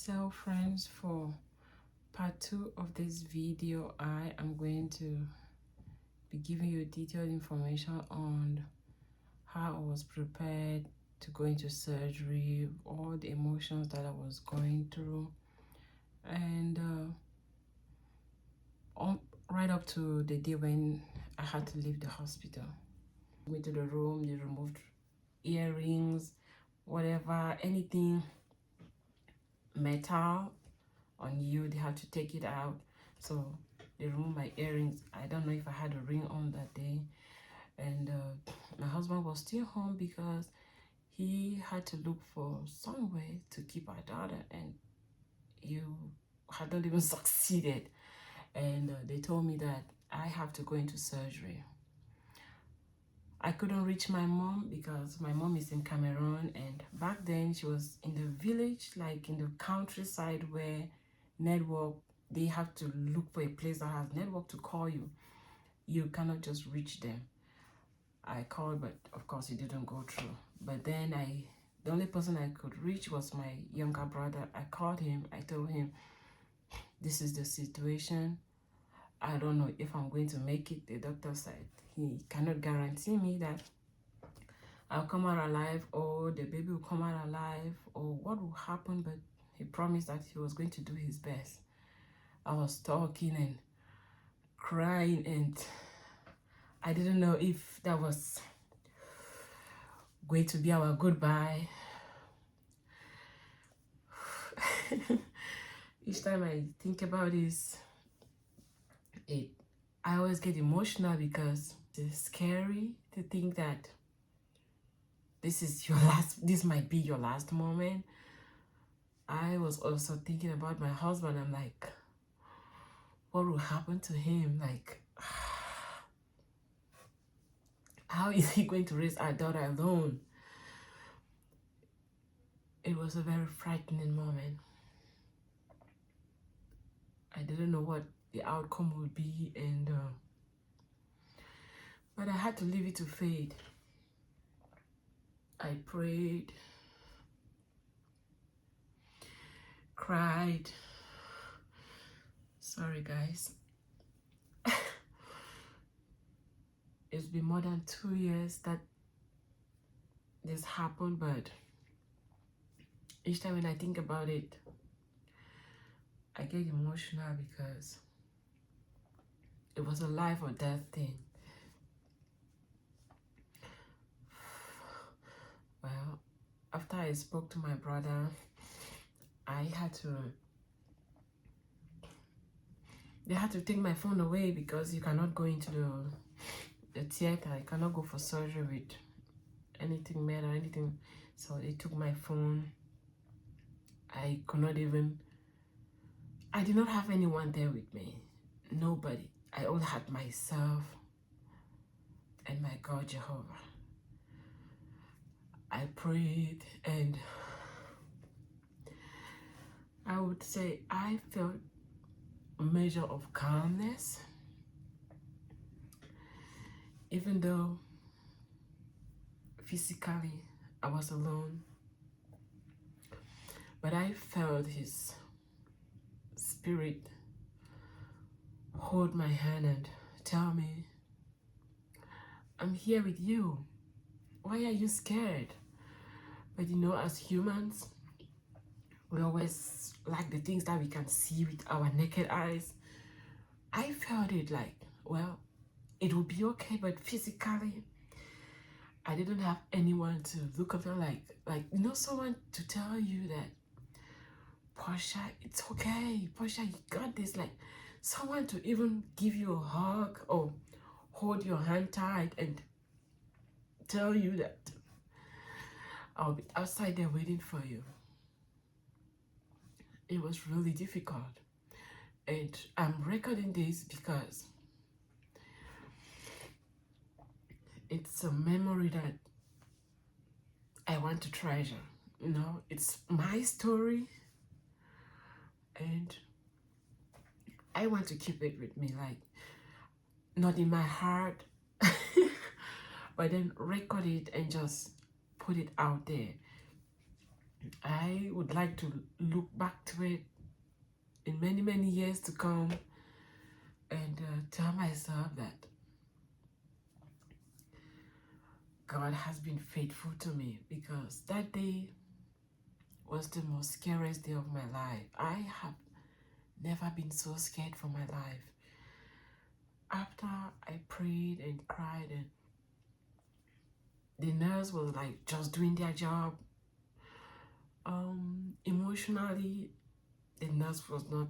So friends, for part 2 of this video, I am going to be giving you detailed information on how I was prepared to go into surgery, all the emotions that I was going through, and right up to the day when I had to leave the hospital. Went to the room, they removed earrings, whatever, anything metal on you, they had to take it out. So they removed my earrings. I don't know if I had a ring on that day. And my husband was still home because he had to look for some way to keep our daughter, and you had not even succeeded. And they told me that I have to go into surgery. I couldn't reach my mom because my mom is in Cameroon, and back then she was in the village, like in the countryside, where network, they have to look for a place that has network to call you. You cannot just reach them. I called, but of course it didn't go through. But then the only person I could reach was my younger brother. I called him. I told him, this is the situation. I don't know if I'm going to make it. The doctor said he cannot guarantee me that I'll come out alive, or the baby will come out alive, or what will happen, but he promised that he was going to do his best. I was talking and crying, and I didn't know if that was going to be our goodbye. Each time I think about this, I always get emotional because it's scary to think that this might be your last moment. I was also thinking about my husband. I'm like, what will happen to him? Like, how is he going to raise our daughter alone? It was a very frightening moment. I didn't know what the outcome would be, and but I had to leave it to fate. I prayed, cried. Sorry guys. It's been more than 2 years that this happened, but each time when I think about it, I get emotional because it was a life or death thing. Well, after I spoke to my brother, they had to take my phone away because you cannot go into the theater. I cannot go for surgery with anything metal or anything. So they took my phone. I did not have anyone there with me. Nobody. I only had myself and my God Jehovah. I prayed, and I would say I felt a measure of calmness, even though physically I was alone. But I felt his spirit hold my hand and tell me, I'm here with you. Why are you scared? But you know, as humans, we always like the things that we can see with our naked eyes. I felt it like, well, it will be okay, but physically, I didn't have anyone to look up at, like you know, someone to tell you that, Portia, it's okay. Portia, you got this. Like someone to even give you a hug or hold your hand tight and tell you that I'll be outside there waiting for you. It was really difficult. And I'm recording this because it's a memory that I want to treasure. You know, it's my story, and I want to keep it with me, like not in my heart, but then record it and just put it out there. I would like to look back to it in many, many years to come and tell myself that God has been faithful to me, because that day was the most scariest day of my life. I have never been so scared for my life. After I prayed and cried, and the nurse was like just doing their job. Emotionally, the nurse was not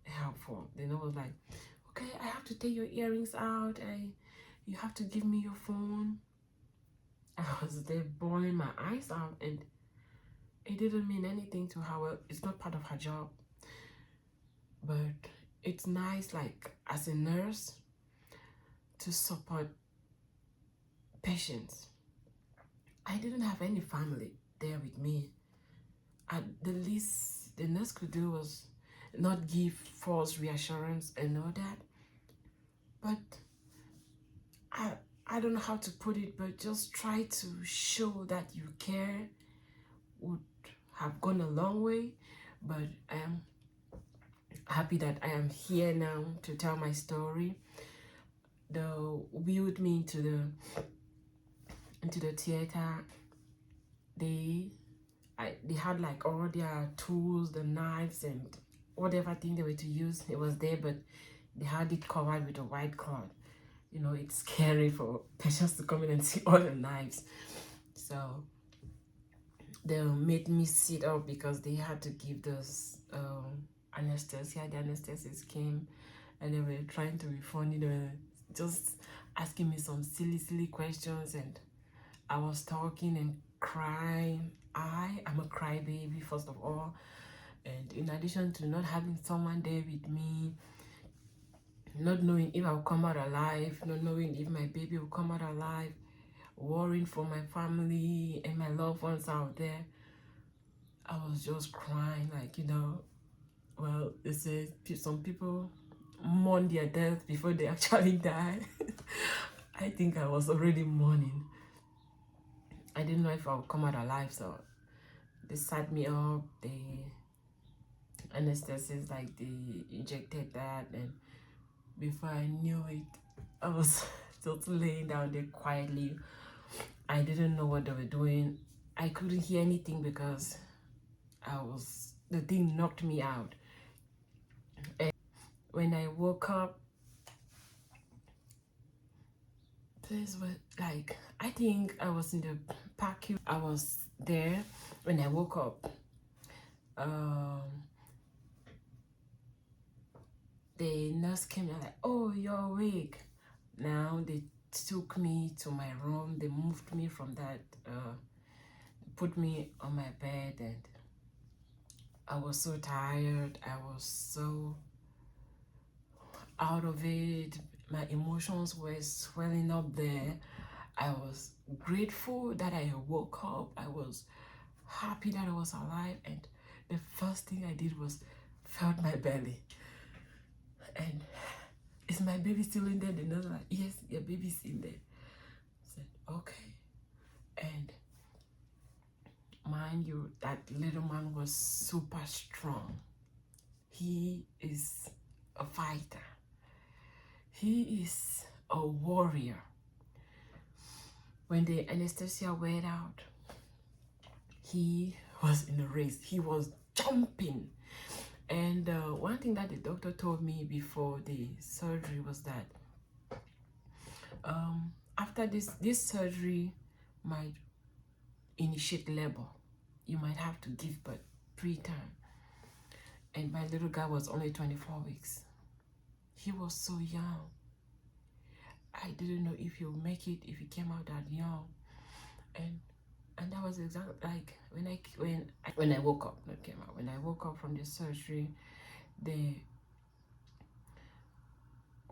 helpful. The nurse was like, okay, I have to take your earrings out. You have to give me your phone. I was there bawling my eyes out, and it didn't mean anything to her. Well, it's not part of her job. But it's nice, like, as a nurse, to support patients. I didn't have any family there with me. At the least the nurse could do was not give false reassurance and all that. But I don't know how to put it, but just try to show that you care would have gone a long way. But I am happy that I am here now to tell my story. They wheeled me into the theater. They had like all their tools, the knives and whatever thing they were to use. It was there, but they had it covered with a white cloth. You know, it's scary for patients to come in and see all the knives. So they made me sit up because they had to give this anesthesia. The anesthetist came and they were trying to be funny. They were just asking me some silly questions, and I was talking and crying. I am a crybaby, first of all, and in addition to not having someone there with me, not knowing if I'll come out alive, not knowing if my baby will come out alive, worrying for my family and my loved ones out there, I was just crying, like, you know, well, they say some people mourn their death before they actually die. I think I was already mourning. I didn't know if I would come out alive, so they sat me up, they anesthetist, like they injected that, and before I knew it, I was just laying down there quietly. I didn't know what they were doing. I couldn't hear anything because the thing knocked me out. And when I woke up, this was like, I think I was in the park. I was there when I woke up. The nurse came and like, oh, you're awake. Now they took me to my room. They moved me from that, put me on my bed, and I was so tired. I was so out of it. My emotions were swelling up there. I was grateful that I woke up. I was happy that I was alive, and the first thing I did was felt my belly. And is my baby still in there? The nurse was like, yes, your baby's in there. I said, okay. And mind you, that little man was super strong. He is a fighter. He is a warrior. When the anesthesia went out, he was in a race. He was jumping. And one thing that the doctor told me before the surgery was that after this surgery might initiate labor. You might have to give birth preterm. And my little guy was only 24 weeks. He was so young. I didn't know if he'll make it if he came out that young. And that was exactly like when I woke up, not came out. When I woke up from the surgery, the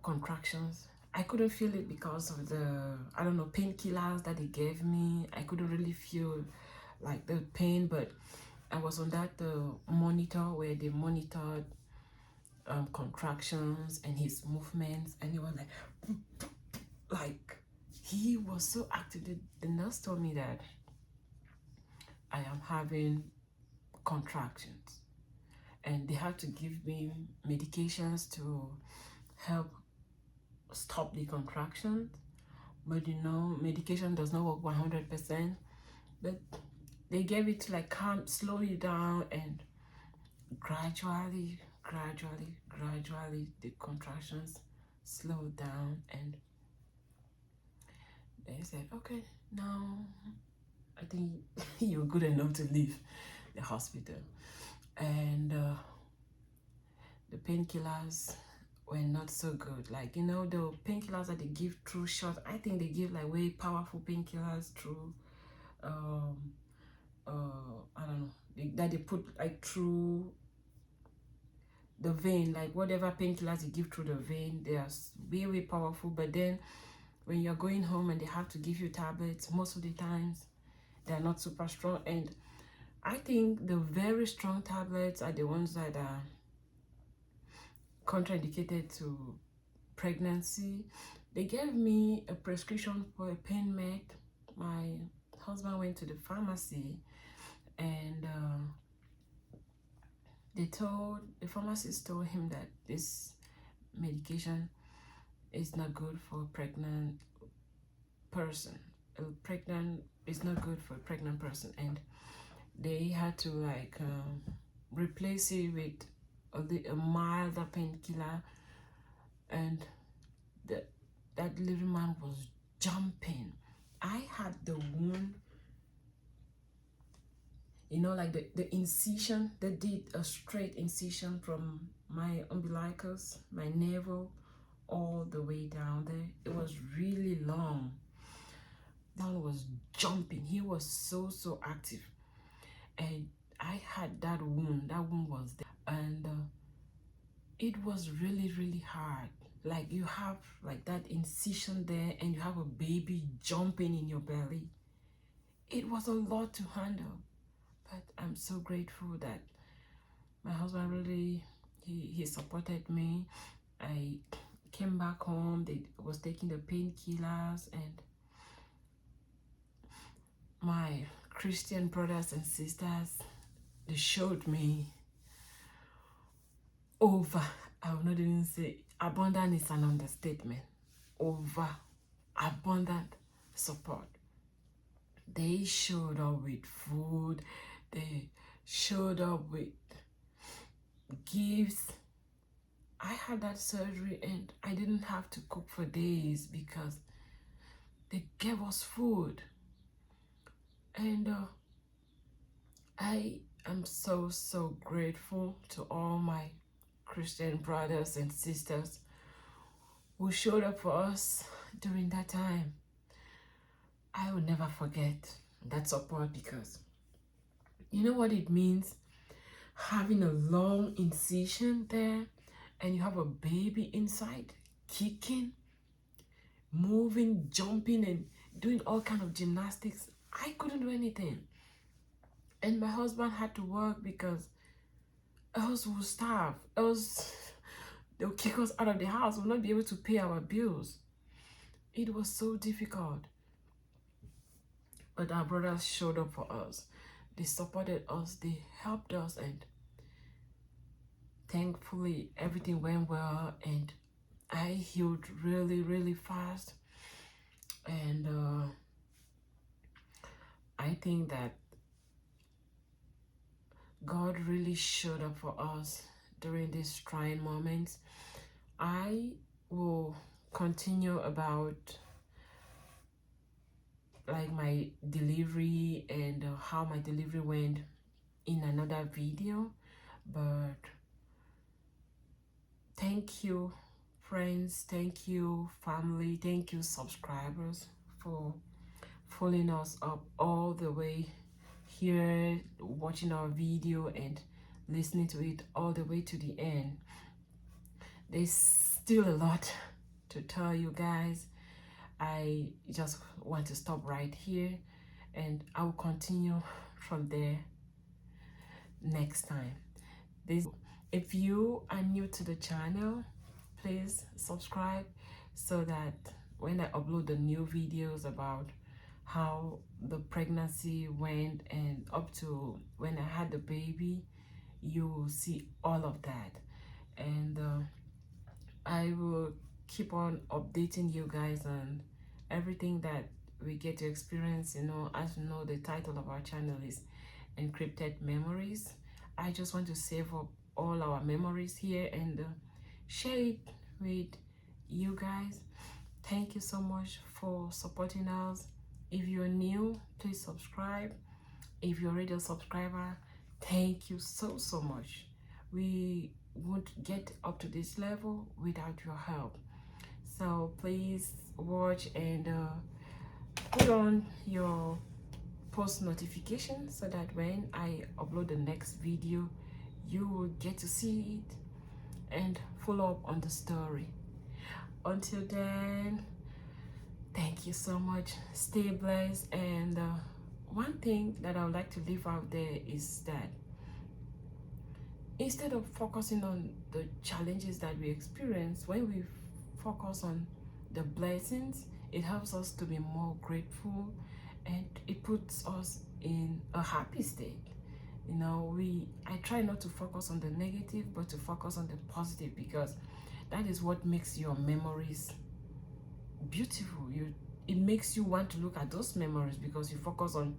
contractions, I couldn't feel it because of the, I don't know, painkillers that they gave me. I couldn't really feel like the pain, but I was on that monitor where they monitored contractions and his movements, and he was like he was so active. The nurse told me that I am having contractions, and they had to give me medications to help stop the contractions. But you know, medication does not work 100%, but they gave it to like calm, slow you down, and gradually the contractions slowed down, and they said, okay, now I think you're good enough to leave the hospital. And the painkillers were not so good. Like, you know, the painkillers that they give through shots, I think they give like way powerful painkillers through I don't know, that they put like through the vein, like whatever painkillers they give through the vein, they are way powerful. But then when you're going home and they have to give you tablets, most of the times they're not super strong. And I think the very strong tablets are the ones that are contraindicated to pregnancy. They gave me a prescription for a pain med. My husband went to the pharmacy, and the pharmacist told him that this medication is not good for a pregnant person. It's not good for a pregnant person, and they had to like replace it with a milder painkiller. And that little man was jumping. I had the wound, you know, like the incision. They did a straight incision from my umbilicus, my navel, all the way down there. It was really long. That was jumping. He was so active, and I had that wound. That wound was there, and it was really hard. Like, you have like that incision there, and you have a baby jumping in your belly. It was a lot to handle, but I'm so grateful that my husband really, he supported me. I came back home. They was taking the painkillers, and my Christian brothers and sisters, they showed me over, I will not even say abundant, is an understatement, over abundant support. They showed up with food, they showed up with gifts. I had that surgery and I didn't have to cook for days because they gave us food. And I am so grateful to all my Christian brothers and sisters who showed up for us during that time. I will never forget that support, because you know what it means having a long incision there and you have a baby inside, kicking, moving, jumping, and doing all kind of gymnastics. I couldn't do anything, and my husband had to work because else we'll starve. Else they'll kick us out of the house. We'll not be able to pay our bills. It was so difficult, but our brothers showed up for us. They supported us, they helped us, and thankfully everything went well, and I healed really fast. And I think that God really showed up for us during these trying moments. I will continue about like my delivery and how my delivery went in another video, but thank you friends, thank you family, thank you subscribers for following us up all the way here, watching our video and listening to it all the way to the end. There's still a lot to tell you guys. I just want to stop right here, and I will continue from there next time. If you are new to the channel, please subscribe so that when I upload the new videos about how the pregnancy went, and up to when I had the baby. You will see all of that, and I will keep on updating you guys on everything that we get to experience. You know, as you know, the title of our channel is Encrypted Memories. I just want to save up all our memories here and share it with you guys. Thank you so much for supporting us. If you're new, please subscribe. If you're already a subscriber, thank you so much. We won't get up to this level without your help. So please watch and put on your post notification so that when I upload the next video, you will get to see it and follow up on the story. Until then, thank you so much. Stay blessed. And one thing that I would like to leave out there is that instead of focusing on the challenges that we experience, when we focus on the blessings, it helps us to be more grateful, and it puts us in a happy state. You know, I try not to focus on the negative, but to focus on the positive, because that is what makes your memories beautiful. It makes you want to look at those memories because you focus on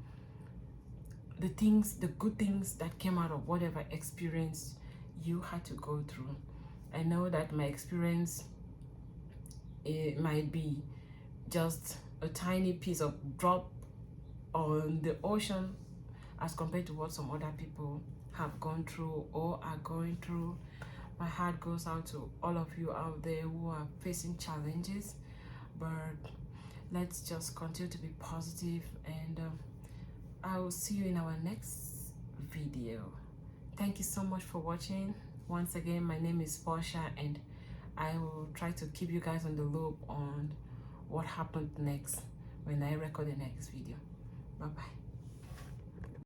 the good things that came out of whatever experience you had to go through. I know that my experience, it might be just a tiny piece of drop on the ocean as compared to what some other people have gone through or are going through. My heart goes out to all of you out there who are facing challenges, but let's just continue to be positive, and I will see you in our next video. Thank you so much for watching. Once again, my name is Portia, and I will try to keep you guys on the loop on what happened next when I record the next video. Bye bye.